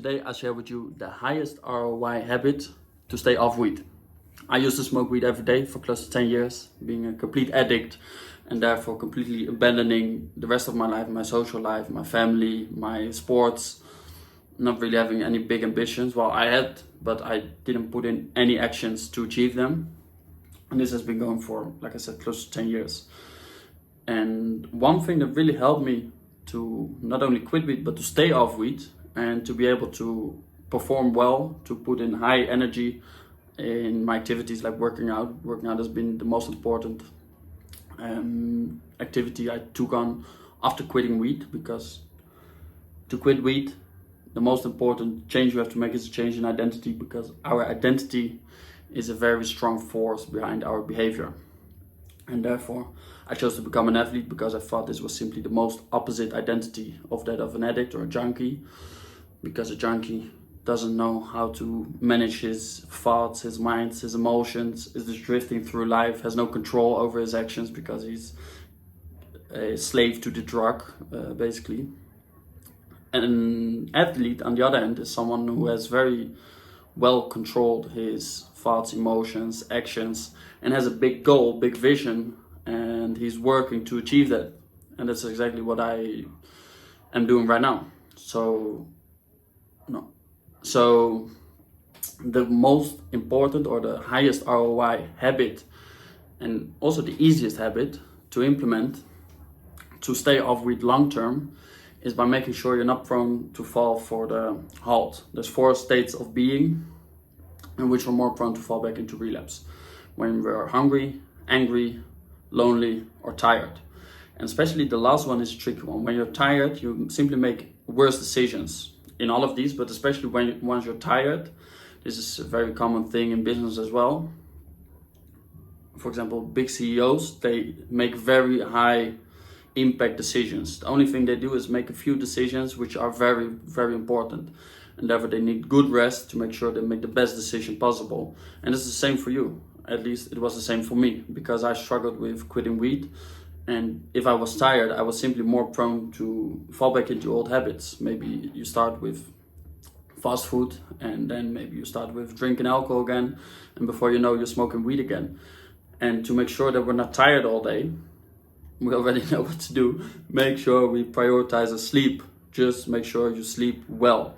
Today I share with you the highest ROI habit to stay off weed. I used to smoke weed every day for close to 10 years, being a complete addict and therefore completely abandoning the rest of my life, my social life, my family, my sports, not really having any big ambitions. Well, I had, but I didn't put in any actions to achieve them. And this has been going for, like I said, close to 10 years. And one thing that really helped me to not only quit weed, but to stay off weed and to be able to perform well, to put in high energy in my activities like working out. Working out has been the most important activity I took on after quitting weed, because to quit weed, the most important change you have to make is a change in identity, because our identity is a very strong force behind our behavior. And therefore, I chose to become an athlete because I thought this was simply the most opposite identity of that of an addict or a junkie. Because a junkie doesn't know how to manage his thoughts, his minds, his emotions, is just drifting through life, has no control over his actions because he's a slave to the drug, basically. And an athlete, on the other hand, is someone who has very well controlled his thoughts, emotions, actions, and has a big goal, big vision, and he's working to achieve that. And that's exactly what I am doing right now. So the most important or the highest ROI habit, and also the easiest habit to implement to stay off weed long term, is by making sure you're not prone to fall for the halt. There's 4 states of being in which we're more prone to fall back into relapse: when we're hungry, angry, lonely, or tired. And especially the last one is a tricky one. When you're tired, you simply make worse decisions in all of these, but especially once you're tired. This is a very common thing in business as well. For example, big CEOs, they make very high impact decisions. The only thing they do is make a few decisions which are very, very important. And therefore they need good rest to make sure they make the best decision possible. And it's the same for you. At least it was the same for me, because I struggled with quitting weed. And if I was tired, I was simply more prone to fall back into old habits. Maybe you start with fast food, and then maybe you start with drinking alcohol again, and before you know, you're smoking weed again. And to make sure that we're not tired all day, we already know what to do. Make sure we prioritize our sleep. Just make sure you sleep well.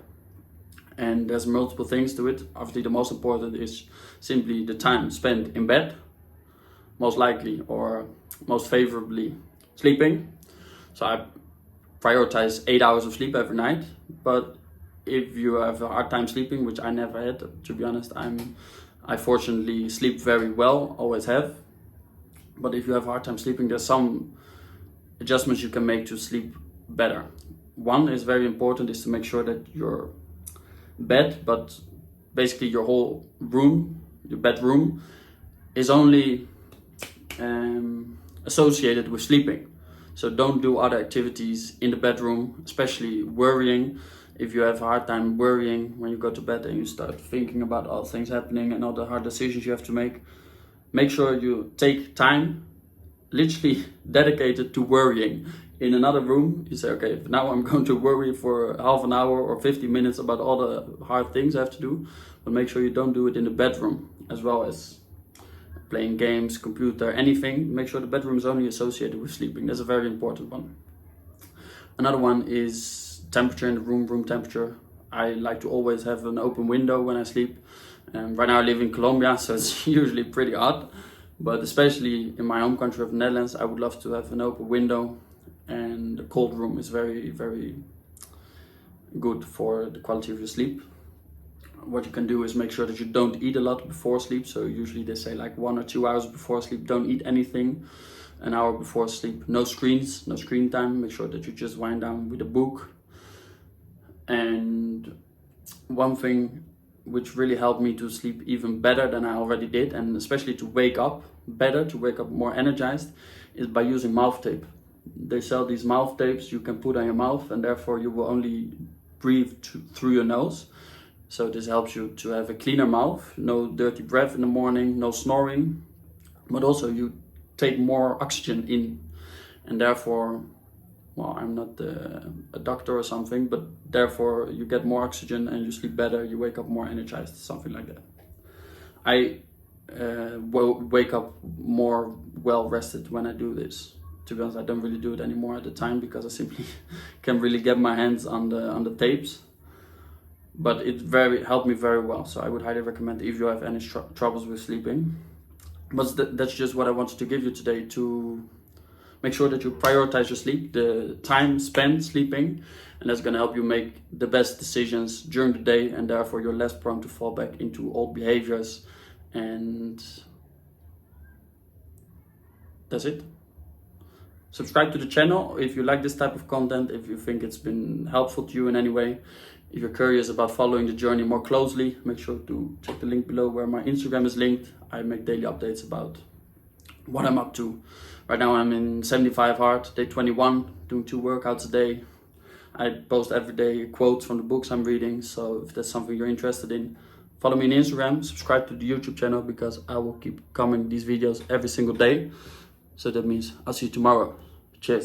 And there's multiple things to it. Obviously, the most important is simply the time spent in bed, most likely or most favorably sleeping. So I prioritize 8 hours of sleep every night. But if you have a hard time sleeping, which I never had, to be honest, I fortunately sleep very well, always have. But if you have a hard time sleeping, there's some adjustments you can make to sleep better. One is very important, is to make sure that your bed, but basically your whole room, your bedroom, is only associated with sleeping. So don't do other activities in the bedroom, especially worrying. If you have a hard time worrying when you go to bed and you start thinking about all things happening and all the hard decisions you have to make sure you take time literally dedicated to worrying. In another room, you say, okay, now I'm going to worry for half an hour or 50 minutes about all the hard things I have to do. But make sure you don't do it in the bedroom, as well as playing games, computer, anything. Make sure the bedroom is only associated with sleeping. That's a very important one. Another one is temperature in the room temperature. I like to always have an open window when I sleep. Right now I live in Colombia, so it's usually pretty hot. But especially in my home country of the Netherlands, I would love to have an open window. And the cold room is very, very good for the quality of your sleep. What you can do is make sure that you don't eat a lot before sleep. So usually they say like 1 or 2 hours before sleep, don't eat anything. An hour before sleep, no screens, no screen time. Make sure that you just wind down with a book. And one thing which really helped me to sleep even better than I already did, and especially to wake up better, to wake up more energized, is by using mouth tape. They sell these mouth tapes you can put on your mouth, and therefore you will only breathe through your nose. So this helps you to have a cleaner mouth, no dirty breath in the morning, no snoring, but also you take more oxygen in, and therefore well, I'm not a doctor or something, but therefore you get more oxygen and you sleep better, you wake up more energized, something like that. I wake up more well rested when I do this. To be honest, I don't really do it anymore at the time because I simply can't really get my hands on the tapes. But it helped me very well, so I would highly recommend if you have any troubles with sleeping. But that's just what I wanted to give you today, to make sure that you prioritize your sleep, the time spent sleeping, and that's going to help you make the best decisions during the day, and therefore you're less prone to fall back into old behaviors. And that's it. Subscribe to the channel if you like this type of content, if you think it's been helpful to you in any way. If you're curious about following the journey more closely, make sure to check the link below where my Instagram is linked. I make daily updates about what I'm up to. Right now I'm in 75 hard, day 21, doing 2 workouts a day. I post every day quotes from the books I'm reading, so if that's something you're interested in, follow me on Instagram, subscribe to the YouTube channel, because I will keep coming these videos every single day. So that means I'll see you tomorrow. Cheers.